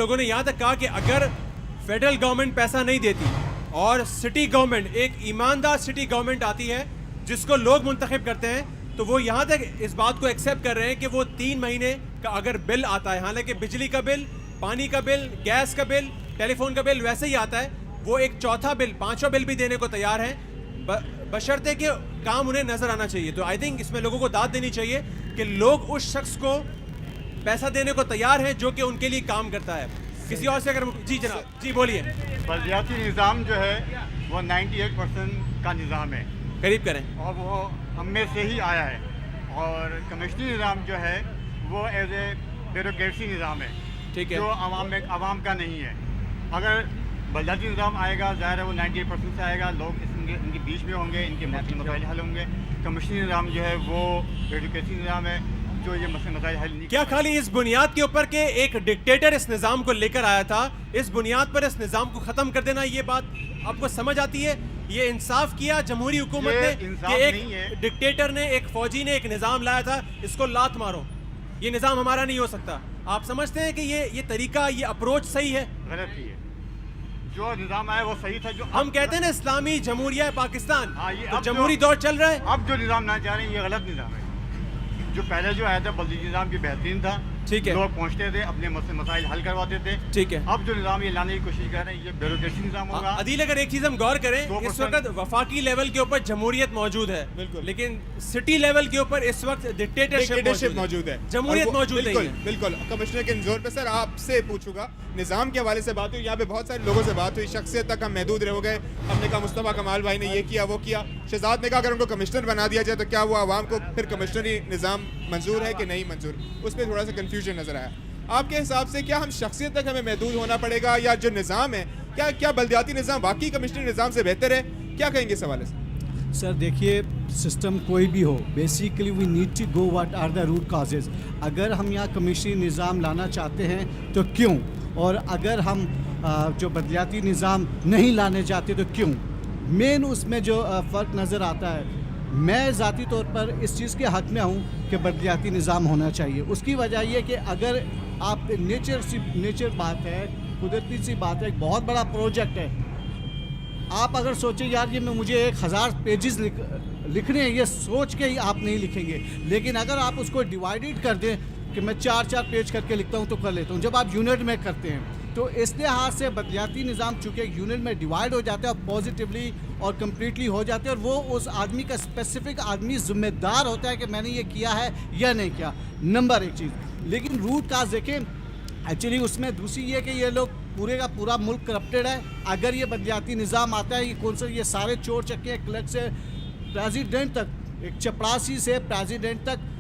لوگوں نے یہاں تک کہا کہ اگر فیڈرل گورنمنٹ پیسہ نہیں دیتی اور سٹی گورنمنٹ ایک ایماندار سٹی گورنمنٹ آتی ہے جس کو لوگ منتخب کرتے ہیں تو وہ یہاں تک اس بات کو ایکسیپٹ کر رہے ہیں کہ وہ 3 مہینے کا اگر بل آتا ہے, حالانکہ بجلی کا بل, پانی کا بل, گیس کا بل, ٹیلی فون کا بل ویسے ہی آتا ہے, وہ ایک چوتھا بل, 5واں بل بھی دینے کو تیار ہیں بشرطے کہ کام انہیں نظر آنا چاہیے. تو آئی تھنک اس میں لوگوں کو داد دینی چاہیے کہ لوگ اس شخص کو پیسہ دینے کو تیار ہیں جو کہ ان کے لیے کام کرتا ہے. کسی اور سے اگر جی جناب جی بولیے. بلدیاتی نظام جو ہے وہ 98% کا نظام ہے, قریب کریں, اور وہ ہم میں سے ہی آیا ہے. اور کمیشنری نظام جو ہے وہ ایز اے بیوروکریسی نظام ہے, ٹھیک ہے, جو عوام کا نہیں ہے. اگر بلدیاتی نظام آئے گا ظاہر ہے وہ 98% سے آئے گا, لوگ ان کے بیچ میں ہوں گے, ان کے مسائل حل ہوں گے. کمیشنری نظام جو ہے وہ بیوروکریسی نظام ہے جو یہ مسائل حل نہیں. کیا خالی اس بنیاد کے اوپر کہ ایک ڈکٹیٹر اس نظام کو لے کر آیا تھا, اس بنیاد پر اس نظام کو ختم کر دینا, یہ بات آپ کو سمجھ آتی ہے؟ یہ انصاف کیا جمہوری حکومت نے کہ ایک ڈکٹیٹر نے, ایک فوجی نے ایک نظام لایا تھا, اس کو لات مارو, یہ نظام ہمارا نہیں ہو سکتا. آپ سمجھتے ہیں کہ یہ طریقہ, یہ اپروچ صحیح ہے؟ غلط ہی ہے. جو نظام آیا وہ صحیح تھا. جو ہم کہتے ہیں نا اسلامی جمہوریہ پاکستان, تو جمہوری دور چل رہا ہے. اب جو نظام نہ چاہ رہے ہیں یہ غلط نظام ہے. جو پہلے جو آیا تھا بلدی نظام کی بہترین تھا, ٹھیک ہے, لوگ پہنچتے تھے, اپنے مسائل حل کرواتے تھے, ٹھیک ہے. اب جو نظام یہ لانے کی کوشش کر رہے ہیں یہ بیوروکریسی نظام ہوگا. عدیل اگر ایک چیز ہم غور کریں, اس وقت وفاقی لیول کے اوپر جمہوریت موجود ہے, لیکن سٹی لیول کے اوپر اس وقت ڈکٹیٹرشپ موجود ہے, جمہوریت موجود نہیں ہے. بالکل کمشنر کے زور پہ. سر آپ سے پوچھوں گا, نظام کے حوالے سے بات ہوئی, یہاں پہ بہت سارے لوگوں سے بات ہوئی, شخصیت تک ہم محدود رہ گئے. ہم نے کہا مصطفیٰ کمال بھائی نے یہ کیا وہ کیا, شہزاد نے کہا اگر ان کو کمشنر بنا دیا جائے تو کیا وہ عوام کو پھر کمشنری نظام منظور ہے کہ نہیں منظور, اس پہ تھوڑا سا کنفیوژن نظر آیا. آپ کے حساب سے کیا ہم شخصیت تک ہمیں محدود ہونا پڑے گا, یا جو نظام ہے کیا بلدیاتی نظام واقعی کمشنری نظام سے بہتر ہے؟ کیا کہیں گے اس حوالے سے؟ سر دیکھیے, سسٹم کوئی بھی ہو, basically we need to go what are the root causes. اگر ہم یہاں کمیشنری نظام لانا چاہتے ہیں تو کیوں, اور اگر ہم جو بلدیاتی نظام نہیں لانے چاہتے تو کیوں. مین اس میں جو فرق نظر آتا ہے, میں ذاتی طور پر اس چیز کے حق میں ہوں کہ بلدیاتی نظام ہونا چاہیے. اس کی وجہ یہ کہ اگر آپ نیچر بات ہے, قدرتی سی بات ہے, ایک بہت بڑا پروجیکٹ ہے. آپ اگر سوچیں یار یہ مجھے 1000 پیجز لکھنے ہیں, یہ سوچ کے ہی آپ نہیں لکھیں گے. لیکن اگر آپ اس کو ڈیوائیڈ کر دیں کہ میں 4 پیج کر کے لکھتا ہوں تو کر لیتا ہوں, جب آپ یونٹ میں کرتے ہیں تو اس لحاظ سے بلدیاتی نظام چونکہ ایک یونٹ میں ڈیوائیڈ ہو جاتا ہے اور پازیٹیولی اور کمپلیٹلی ہو جاتے ہیں, اور وہ اس آدمی کا اسپیسیفک آدمی ذمہ دار ہوتا ہے کہ میں نے یہ کیا ہے یا نہیں کیا. نمبر 1 چیز. لیکن روٹ کاز دیکھیں, ایکچولی اس میں دوسری یہ کہ یہ لوگ پورے کا پورا ملک کرپٹڈ ہے. اگر یہ بلدیاتی نظام آتا ہے, یہ کون سا, یہ سارے چور چکے کلرک سے پریزیڈنٹ تک, ایک چپڑاسی سے پریزیڈنٹ تک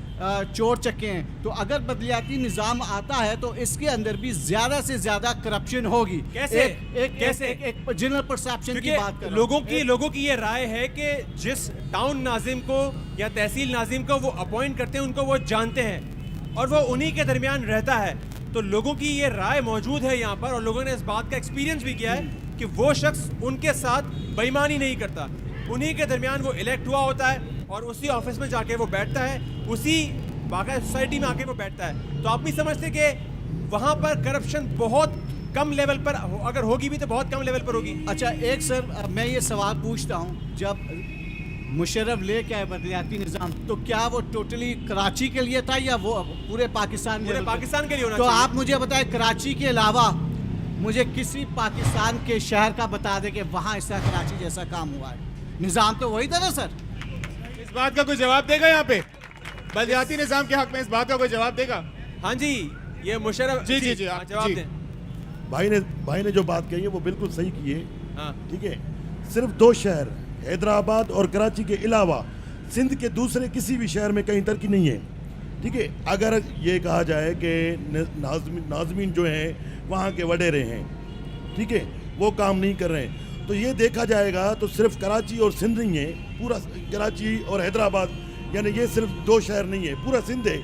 چور چکے ہیں. تو اگر بلدیاتی نظام آتا ہے تو اس کے اندر بھی زیادہ سے زیادہ کرپشن ہوگی. کیسے ایک جنرل پرسیپشن کی بات کر لوگوں کی یہ رائے ہے کہ جس ٹاؤن ناظم کو یا تحصیل ناظم کو وہ اپوائنٹ کرتے ہیں ان کو وہ جانتے ہیں اور وہ انہی کے درمیان رہتا ہے. تو لوگوں کی یہ رائے موجود ہے یہاں پر, اور لوگوں نے اس بات کا ایکسپیرینس بھی کیا ہے کہ وہ شخص ان کے ساتھ بے ایمانی نہیں کرتا, انہی کے درمیان وہ الیکٹ ہوا ہوتا ہے اور اسی آفس میں جا کے وہ بیٹھتا ہے, اسی باقاعدہ سوسائٹی میں آ کے وہ بیٹھتا ہے. تو آپ نہیں سمجھتے کہ وہاں پر کرپشن بہت کم لیول پر, اگر ہوگی بھی تو بہت کم لیول پر ہوگی؟ اچھا ایک سر میں یہ سوال پوچھتا ہوں, جب مشرف لے کے آئے بلدیاتی نظام تو کیا وہ ٹوٹلی کراچی کے لیے تھا یا وہ پورے پاکستان کے لیے ہونا تو چاہیے؟ آپ مجھے بتائیں کراچی کے علاوہ مجھے کسی پاکستان کے شہر کا بتا دے کہ وہاں اس طرح کراچی جیسا کام ہوا ہے. نظام تو وہی تھا نا سر. اس بات کا کوئی جواب دے گا یہاں پہ بلدیاتی نظام کے حق میں؟ اس بات کا کوئی جواب دے گا؟ ہاں جی, یہ مشرف جی جواب دیں. بھائی نے جو بات کہی ہے وہ بالکل صحیح کی ہے. ٹھیک ہے, صرف 2 شہر حیدرآباد اور کراچی کے علاوہ سندھ کے دوسرے کسی بھی شہر میں کہیں ترقی نہیں ہے. ٹھیک ہے, اگر یہ کہا جائے کہ ناظمین جو ہیں وہاں کے وڈیرے ہیں, ٹھیک ہے, وہ کام نہیں کر رہے ہیں, تو یہ دیکھا جائے گا تو صرف کراچی اور سندھ نہیں ہے, پورا کراچی اور حیدرآباد, یعنی یہ صرف 2 شہر نہیں ہے, پورا سندھ ہے.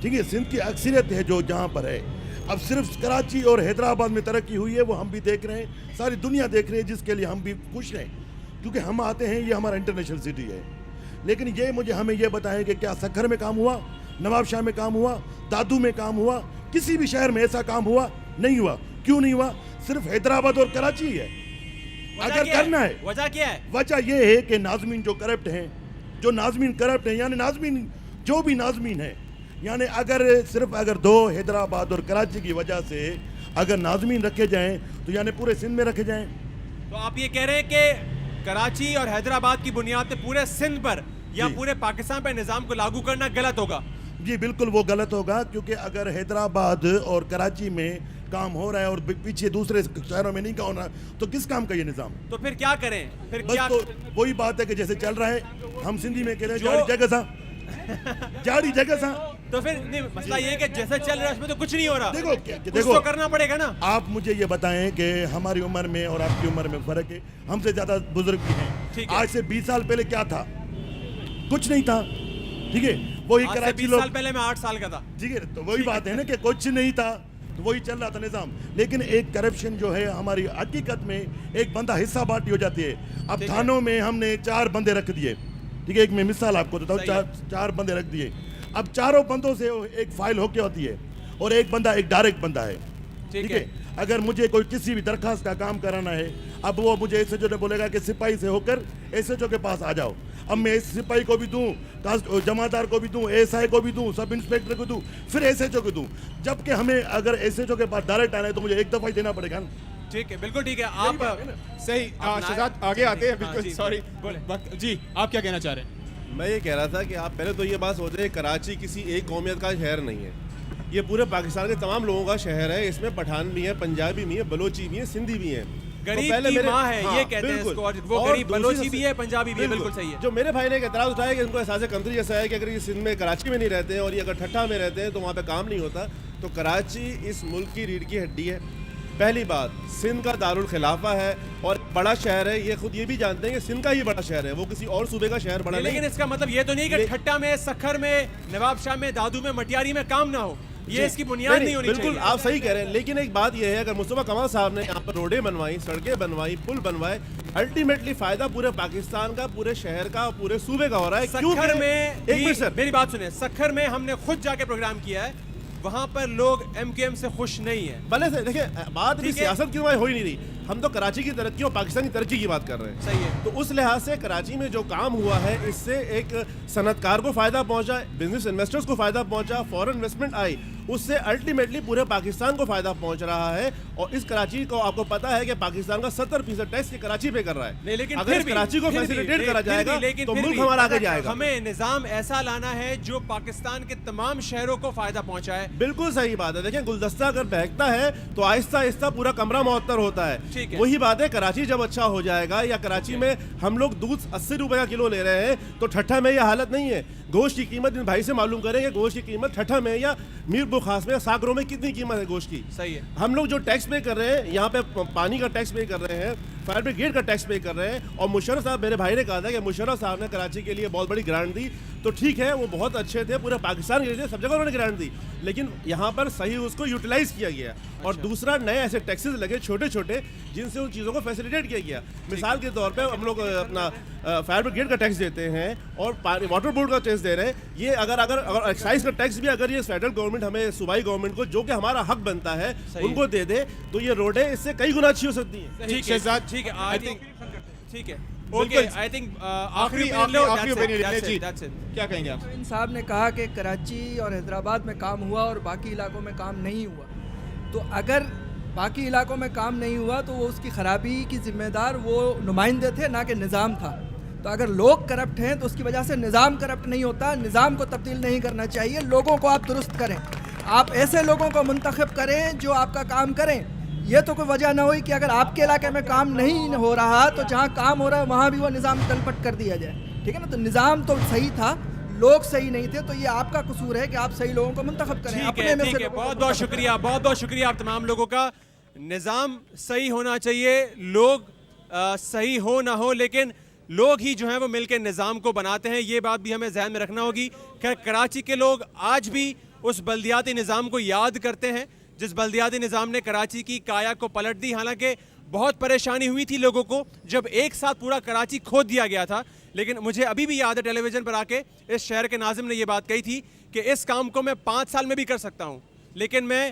ٹھیک ہے, سندھ کی اکثریت ہے جو جہاں پر ہے. اب صرف کراچی اور حیدرآباد میں ترقی ہوئی ہے, وہ ہم بھی دیکھ رہے ہیں, ساری دنیا دیکھ رہی ہے, جس کے لیے ہم بھی خوش ہیں کیونکہ ہم آتے ہیں, یہ ہمارا انٹرنیشنل سٹی ہے. لیکن یہ ہمیں یہ بتائیں کہ کیا سکھر میں کام ہوا, نواب شاہ میں کام ہوا, دادو میں کام ہوا, کسی بھی شہر میں ایسا کام ہوا؟ نہیں ہوا. کیوں نہیں ہوا؟ صرف حیدرآباد اور کراچی ہی ہے. اگر کرنا ہے, وجہ کیا ہے؟ وجہ یہ ہے کہ ناظمین جو کرپٹ ہیں, یعنی ناظمین جو بھی ناظمین ہیں, یعنی اگر دو حیدرآباد اور کراچی کی وجہ سے اگر ناظمین رکھے جائیں تو یعنی پورے سندھ میں رکھے جائیں. تو آپ یہ کہہ رہے ہیں کہ کراچی اور حیدرآباد کی بنیاد پہ پورے سندھ پر یا پورے پاکستان پہ نظام کو لاگو کرنا غلط ہوگا؟ جی بالکل وہ غلط ہوگا, کیونکہ اگر حیدرآباد اور کراچی میں کام ہو رہا ہے اور پیچھے دوسرے شہروں میں نہیں ہو رہا تو کس کام کا یہ نظام؟ تو پھر کیا کریں؟ پھر بس کیا؟ تو وہی بات ہے کہ جیسے چل رہا ہے, ہم سندھی میں کہہ رہے ہیں جاڑی جگہ سا. تو پھر نہیں, مسئلہ یہ ہے کہ جیسے چل رہا ہے اس میں تو کچھ نہیں ہو رہا. دیکھو کچھ تو کرنا پڑے گا نا. آپ مجھے یہ بتائیں کہ ہماری عمر میں اور آپ کی عمر میں فرق ہے, ہم سے زیادہ بزرگ بھی ہیں. آج سے 20 سال پہلے کیا تھا؟ کچھ نہیں تھا. ٹھیک ہے, وہی کراچی 20 سال پہلے میں 8 سال کا تھا. ٹھیک ہے, تو وہی بات ہے نا کہ کچھ نہیں تھا تو وہی چل رہا تھا نظام. لیکن ایک کرپشن جو ہے ہماری حقیقت میں ایک بندہ حصہ بانٹی ہو جاتی ہے. اب تھانوں میں ہم نے 4 بندے رکھ دیے. ٹھیک ہے, ایک میں مثال آپ کو دیتا ہوں, 4 بندے رکھ دیے. اب چاروں بندوں سے ایک فائل ہو کے ہوتی ہے اور ایک بندہ ایک ڈائریکٹ بندہ ہے. ٹھیک ہے, اگر مجھے کوئی کسی بھی درخواست کا کام کرانا ہے, اب وہ مجھے ایس ایچ او نے بولے گا کہ سپاہی سے ہو کر ایس ایچ او کے پاس آ جاؤ. اب میں سپاہی کو بھی دوں, جماعتدار کو بھی دوں, ایس آئی کو بھی دوں, سب انسپیکٹر کو دوں, پھر ایس ایچ او کو دوں. جبکہ ہمیں اگر ایس ایچ او کے پاس ڈائریکٹ آنا ہے تو مجھے ایک دفعہ ہی دینا پڑے گا. ٹھیک ہے, بالکل ٹھیک ہے. آپ صحیح. شہزاد آگے آتے ہیں. بالکل سوری جی, آپ کیا کہنا چاہ رہے ہیں؟ میں یہ کہہ رہا تھا کہ آپ پہلے تو یہ بات سوچیں, کراچی کسی ایک قومیت کا شہر نہیں ہے, یہ پورے پاکستان کے تمام لوگوں کا شہر ہے. اس میں پٹھان بھی ہیں, پنجابی بھی ہیں, بلوچی بھی ہیں, سندھی بھی ہیں. غریب کی ماں ہے یہ کہتے ہیں اس کو, وہ غریب بلوچی بھی ہے, پنجابی بھی ہے. بالکل صحیح ہے. جو میرے بھائی نے ایک اعتراض اٹھایا کہ ان کو احساس کمتری ایسا ہے کہ اگر یہ سندھ میں کراچی میں نہیں رہتے ہیں اور یہ اگر ٹھٹھا میں رہتے ہیں تو وہاں پہ کام نہیں ہوتا. تو کراچی اس ملک کی ریڑھ کی ہڈی ہے. پہلی بات, سندھ کا دارالخلافہ ہے اور بڑا شہر ہے. یہ خود یہ بھی جانتے ہیں کہ سندھ کا ہی بڑا شہر ہے, وہ کسی اور صوبے کا شہر بڑا نہیں. لیکن اس کا مطلب یہ تو نہیں کہ ٹھٹا میں, سکھر میں, نواب شاہ میں, دادو میں, مٹیاری میں کام نہ ہو. یہ اس کی بنیاد نہیں ہونی چاہیے. بالکل آپ صحیح کہہ رہے ہیں. لیکن ایک بات یہ ہے, اگر مصطفیٰ کمال صاحب نے یہاں پر روڈیں بنوائی, سڑکیں بنوائی, پل بنوائے, الٹیمیٹلی فائدہ پورے پاکستان کا, پورے شہر کا, پورے صوبے کا ہو رہا ہے. سکھر میں میری بات سنیں, سکھر میں ہم نے خود جا کے پروگرام کیا ہے, وہاں پر لوگ ایم کیو ایم سے خوش نہیں ہیں. بھلے سے دیکھیں, بات بھی سیاست کی ہو ہی نہیں رہی, ہم تو کراچی کی ترقی اور پاکستان کی ترقی کی بات کر رہے ہیں. صحیح ہے. تو اس لحاظ سے کراچی میں جو کام ہوا ہے اس سے ایک صنعت کار کو فائدہ پہنچا, بزنس انویسٹرز کو فائدہ پہنچا, فورن انویسٹمنٹ آئی, اس سے الٹیمیٹلی پورے پاکستان کو فائدہ پہنچ رہا ہے. اور اس کراچی کو آپ کو پتا ہے کہ پاکستان کا 70% ٹیکس کراچی پہ کر رہا ہے. لیکن اگر کراچی کو فیسیلیٹیٹ کرا جائے گا تو ملک ہمارا آگے جائے گا. ہمیں نظام ایسا لانا ہے جو پاکستان کے تمام شہروں کو فائدہ پہنچائے. بالکل صحیح بات ہے. دیکھیں, گلدستہ اگر بہکتا ہے تو آہستہ آہستہ پورا کمرہ معطر ہوتا ہے. وہی بات ہے, کراچی جب اچھا ہو جائے گا, یا کراچی میں ہم لوگ دودھ 80 روپے کا کلو لے رہے ہیں تو ٹھٹھا میں یہ حالت نہیں ہے. گوشت کی قیمت ان بھائی سے معلوم کریں کہ گوشت کی قیمت ٹھٹھا میں یا میر بخاص میں, ساکروں میں کتنی قیمت ہے گوشت کی. صحیح ہے. ہم لوگ جو ٹیکس پے کر رہے ہیں, یہاں پہ پانی کا ٹیکس پے کر رہے ہیں, فائر بریگیڈ کا ٹیکس پے کر رہے ہیں. اور مشرف صاحب, میرے بھائی نے کہا تھا کہ مشرف صاحب نے کراچی کے لیے بہت بڑی گرانٹ دی, تو ٹھیک ہے, وہ بہت اچھے تھے, پورے پاکستان کے لیے سب جگہ انہوں نے گرانٹ دی, لیکن یہاں پر صحیح اس کو یوٹیلائز کیا گیا. اور دوسرا, نئے ایسے ٹیکسز لگے چھوٹے چھوٹے جن سے ان چیزوں کو فیسیلیٹیٹ کیا گیا. مثال کے طور پہ ہم لوگ اپنا فائر بریگیڈ کا ٹیکس دیتے ہیں اور واٹر بورڈ کا ٹیکس دے رہے ہیں. یہ اگر ایکسائز کا ٹیکس بھی اگر یہ فیڈرل گورنمنٹ ہمیں صوبائی گورنمنٹ کو, جو کہ ہمارا حق بنتا ہے, ان کو دے دے تو یہ روڈیں اس سے کئی گنا اچھی ہو سکتی ہیں. ٹھیک ہے, ٹھیک ہے, ٹھیک ہے. اوکے, آئی تھنک آخری کیا کہیں گے آپ؟ ان صاحب نے کہا کہ کراچی اور حیدرآباد میں کام ہوا اور باقی علاقوں میں کام نہیں ہوا. تو اگر باقی علاقوں میں کام نہیں ہوا تو وہ اس کی خرابی کی ذمہ دار وہ نمائندے تھے, نہ کہ نظام تھا. تو اگر لوگ کرپٹ ہیں تو اس کی وجہ سے نظام کرپٹ نہیں ہوتا. نظام کو تبدیل نہیں کرنا چاہیے, لوگوں کو آپ درست کریں, آپ ایسے لوگوں کو منتخب کریں جو آپ کا کام کریں. یہ تو کوئی وجہ نہ ہوئی کہ اگر آپ کے علاقے میں کام نہیں ہو رہا تو جہاں کام ہو رہا ہے وہاں بھی وہ نظام تلپٹ کر دیا جائے. ٹھیک ہے نا, تو نظام تو صحیح تھا, لوگ صحیح نہیں تھے, تو یہ آپ کا قصور ہے کہ آپ صحیح لوگوں کو منتخب کریں. ٹھیک ہے, بہت بہت شکریہ, بہت بہت شکریہ آپ تمام لوگوں کا. نظام صحیح ہونا چاہیے, لوگ صحیح ہو نہ ہو, لیکن لوگ ہی جو ہیں وہ مل کے نظام کو بناتے ہیں. یہ بات بھی ہمیں ذہن میں رکھنا ہوگی کہ کراچی کے لوگ آج بھی اس بلدیاتی نظام کو یاد کرتے ہیں جس بلدیاتی نظام نے کراچی کی کایا کو پلٹ دی. حالانکہ بہت پریشانی ہوئی تھی لوگوں کو جب ایک ساتھ پورا کراچی کھود دیا گیا تھا, لیکن مجھے ابھی بھی یاد ہے ٹیلی ویژن پر آ کے اس شہر کے ناظم نے یہ بات کہی تھی کہ اس کام کو میں 5 سال میں بھی کر سکتا ہوں, لیکن میں